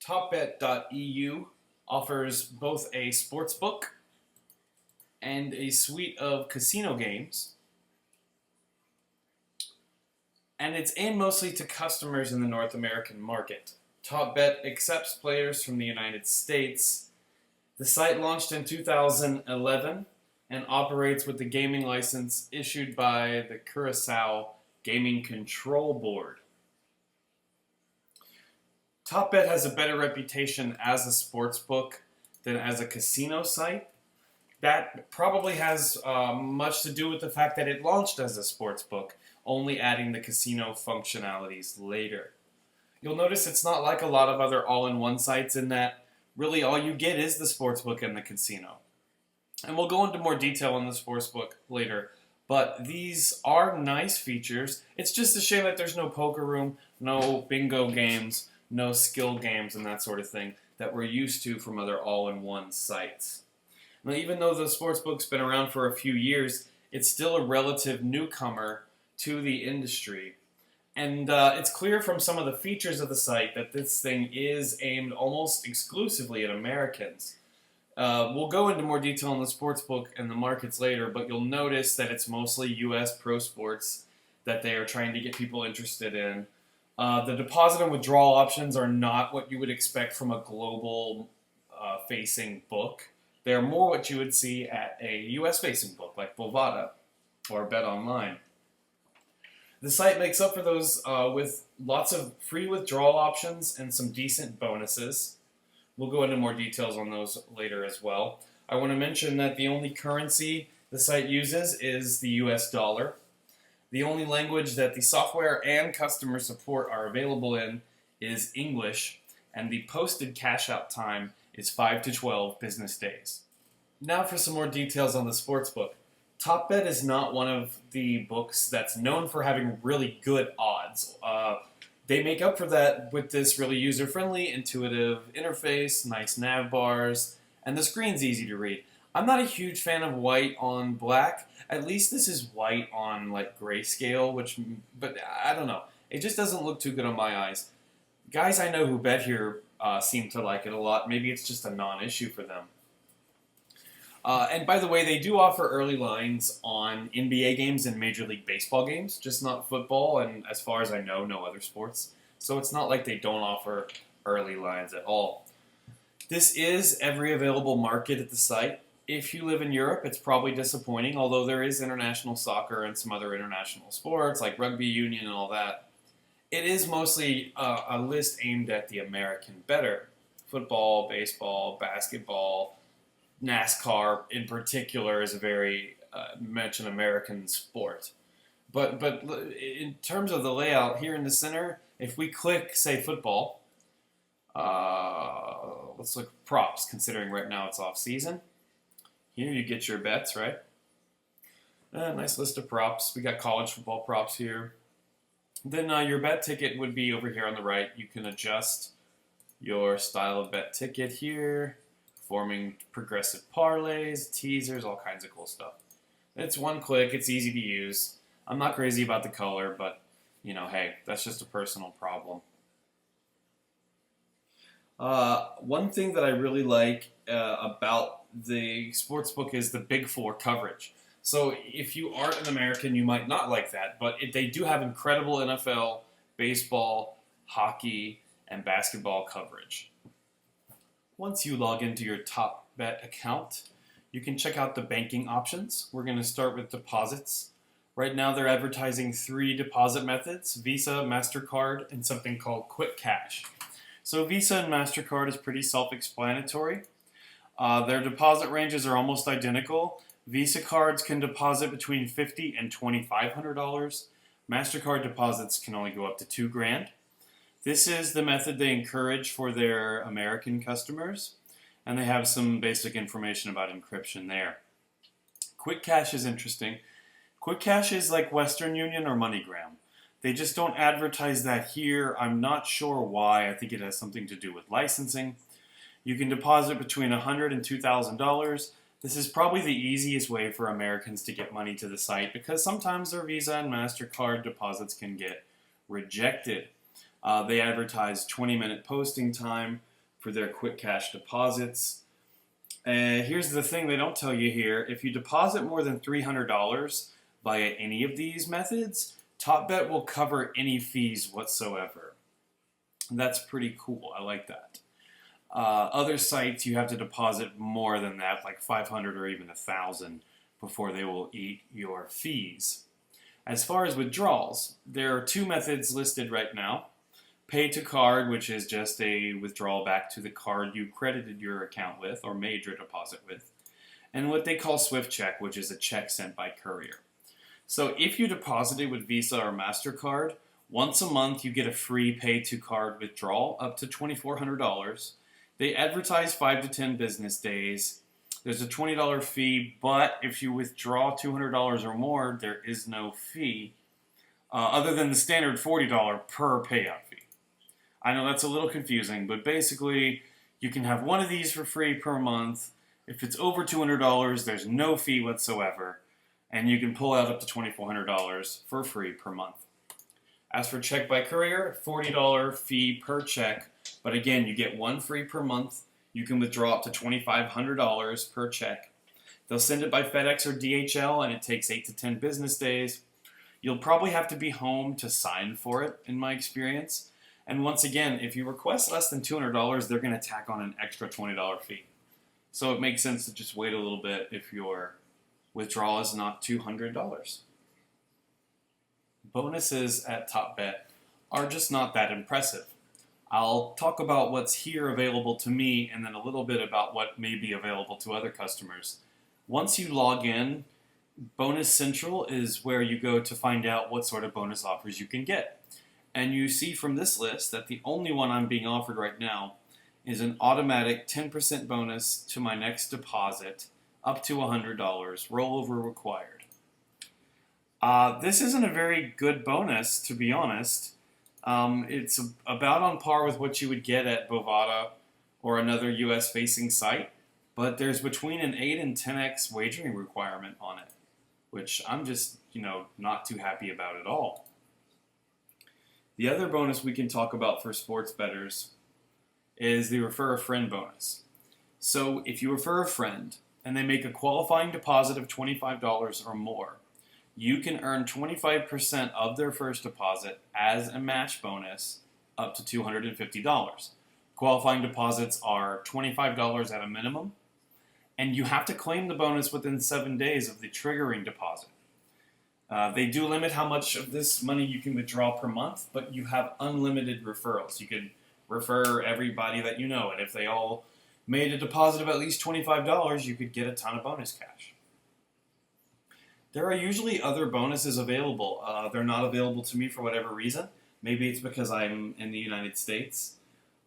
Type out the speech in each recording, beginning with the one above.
TopBet.eu offers both a sportsbook and a suite of casino games, and it's aimed mostly to customers in the North American market. TopBet accepts players from the United States. The site launched in 2011 and operates with the gaming license issued by the Curaçao Gaming Control Board. TopBet has a better reputation as a sportsbook than as a casino site. That probably has much to do with the fact that it launched as a sportsbook, only adding the casino functionalities later. You'll notice it's not like a lot of other all-in-one sites in that really all you get is the sportsbook and the casino. And we'll go into more detail on the sportsbook later, but these are nice features. It's just a shame that there's no poker room, no bingo games, no skill games, and that sort of thing that we're used to from other all-in-one sites. Now, even though the sportsbook's been around for a few years, it's still a relative newcomer to the industry. And it's clear from some of the features of the site that this thing is aimed almost exclusively at Americans. We'll go into more detail on the sportsbook and the markets later, but you'll notice that it's mostly U.S. pro sports that they are trying to get people interested in. The deposit and withdrawal options are not what you would expect from a global facing book. They're more what you would see at a U.S. facing book like Bovada or Bet Online. The site makes up for those with lots of free withdrawal options and some decent bonuses. We'll go into more details on those later as well. I want to mention that the only currency the site uses is the US dollar. The only language that the software and customer support are available in is English, and the posted cash-out time is 5 to 12 business days. Now for some more details on the sportsbook. TopBet is not one of the books that's known for having really good odds. They make up for that with this really user-friendly, intuitive interface, nice nav bars, and the screen's easy to read. I'm not a huge fan of white on black. At least this is white on like grayscale, but I don't know. It just doesn't look too good on my eyes. Guys I know who bet here seem to like it a lot. Maybe it's just a non-issue for them. And by the way, they do offer early lines on NBA games and Major League Baseball games, just not football, and as far as I know, no other sports. So it's not like they don't offer early lines at all. This is every available market at the site. If you live in Europe, it's probably disappointing, although there is international soccer and some other international sports like rugby union and all that. It is mostly a list aimed at the American bettor. Football, baseball, basketball, NASCAR in particular is a very much an American sport. But in terms of the layout here in the center, if we click, say, football, let's look at props, considering right now it's off season. Here you get your bets, right? Nice list of props. We got college football props here. Then your bet ticket would be over here on the right. You can adjust your style of bet ticket here, forming progressive parlays, teasers, all kinds of cool stuff. It's one click. It's easy to use. I'm not crazy about the color, but, hey, that's just a personal problem. One thing that I really like about the sportsbook is the Big Four coverage. So if you aren't an American, you might not like that, but they do have incredible NFL, baseball, hockey, and basketball coverage. Once you log into your TopBet account, you can check out the banking options. We're going to start with deposits. Right now they're advertising 3 deposit methods: Visa, MasterCard, and something called Quick Cash. So Visa and MasterCard is pretty self-explanatory. Their deposit ranges are almost identical. Visa cards can deposit between $50 and $2,500. MasterCard deposits can only go up to $2,000. This is the method they encourage for their American customers, and they have some basic information about encryption there. Quick Cash is interesting. Quick Cash is like Western Union or MoneyGram. They just don't advertise that here. I'm not sure why. I think it has something to do with licensing. You can deposit between $100 and $2,000. This is probably the easiest way for Americans to get money to the site because sometimes their Visa and MasterCard deposits can get rejected. They advertise 20-minute posting time. for their quick cash deposits. Here's the thing they don't tell you here. If you deposit more than $300 via any of these methods, TopBet will cover any fees whatsoever. And that's pretty cool. I like that. Other sites, you have to deposit more than that, like 500 or even 1,000, before they will eat your fees. As far as withdrawals, there are two methods listed right now. Pay to card, which is just a withdrawal back to the card you credited your account with or made your deposit with. And what they call Swift Check, which is a check sent by courier. So if you deposited with Visa or MasterCard, once a month you get a free pay to card withdrawal up to $2,400. They advertise 5 to 10 business days. There's a $20 fee, but if you withdraw $200 or more, there is no fee, other than the standard $40 per payout fee. I know that's a little confusing, but basically, you can have one of these for free per month. If it's over $200, there's no fee whatsoever, and you can pull out up to $2,400 for free per month. As for check by courier, $40 fee per check, but again, you get one free per month. You can withdraw up to $2,500 per check. They'll send it by FedEx or DHL, and it takes 8 to 10 business days. You'll probably have to be home to sign for it, in my experience. And once again, if you request less than $200, they're going to tack on an extra $20 fee. So it makes sense to just wait a little bit if your withdrawal is not $200. Bonuses at TopBet are just not that impressive. I'll talk about what's here available to me and then a little bit about what may be available to other customers. Once you log in, Bonus Central is where you go to find out what sort of bonus offers you can get. And you see from this list that the only one I'm being offered right now is an automatic 10% bonus to my next deposit up to $100, rollover required. This isn't a very good bonus, to be honest. It's about on par with what you would get at Bovada or another US-facing site, but there's between an 8 and 10x wagering requirement on it, which I'm just, not too happy about at all. The other bonus we can talk about for sports bettors is the refer a friend bonus. So if you refer a friend and they make a qualifying deposit of $25 or more, you can earn 25% of their first deposit as a match bonus up to $250. Qualifying deposits are $25 at a minimum, and you have to claim the bonus within 7 days of the triggering deposit. They do limit how much of this money you can withdraw per month, but you have unlimited referrals. You can refer everybody that you know, and if they all made a deposit of at least $25, you could get a ton of bonus cash. There are usually other bonuses available. They're not available to me for whatever reason. Maybe it's because I'm in the United States.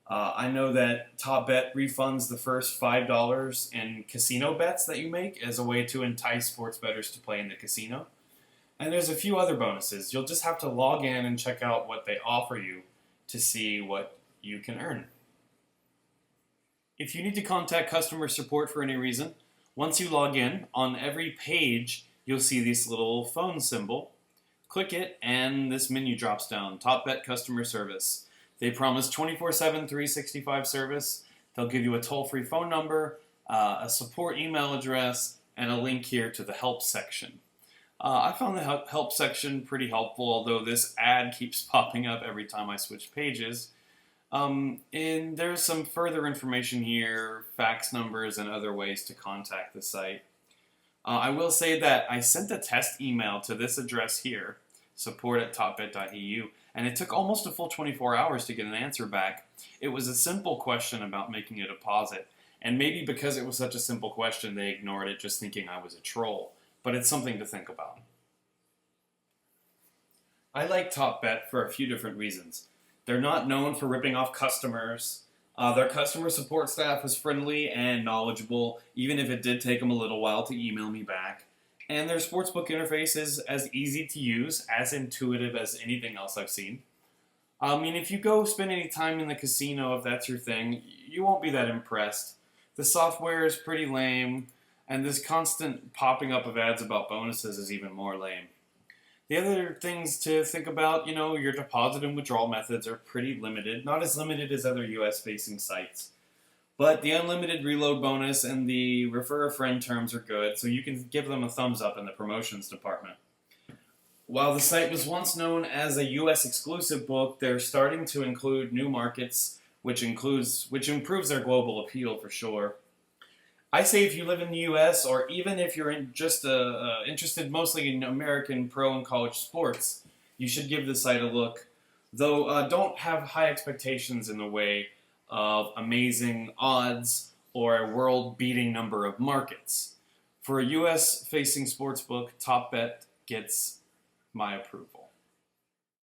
I know that TopBet refunds the first $5 in casino bets that you make as a way to entice sports bettors to play in the casino. And there's a few other bonuses. You'll just have to log in and check out what they offer you to see what you can earn. If you need to contact customer support for any reason, once you log in, on every page, you'll see this little phone symbol. Click it, and this menu drops down, TopBet Customer Service. They promise 24/7, 365 service. They'll give you a toll-free phone number, a support email address, and a link here to the help section. I found the help section pretty helpful, although this ad keeps popping up every time I switch pages. And there's some further information here, fax numbers, and other ways to contact the site. I will say that I sent a test email to this address here, support@topbet.eu, and it took almost a full 24 hours to get an answer back. It was a simple question about making a deposit, and maybe because it was such a simple question, they ignored it just thinking I was a troll. But it's something to think about. I like TopBet for a few different reasons. They're not known for ripping off customers. Their customer support staff is friendly and knowledgeable, even if it did take them a little while to email me back. And their sportsbook interface is as easy to use, as intuitive as anything else I've seen. I mean, if you go spend any time in the casino, if that's your thing, you won't be that impressed. The software is pretty lame, and this constant popping up of ads about bonuses is even more lame. The other things to think about, your deposit and withdrawal methods are pretty limited. Not as limited as other US-facing sites. But the unlimited reload bonus and the refer a friend terms are good, so you can give them a thumbs up in the promotions department. While the site was once known as a U.S. exclusive book, they're starting to include new markets, which improves their global appeal for sure. I say if you live in the U.S. or even if you're interested mostly in American pro and college sports, you should give the site a look. Though don't have high expectations in the way of amazing odds or a world-beating number of markets. For a U.S.-facing sportsbook, TopBet gets my approval.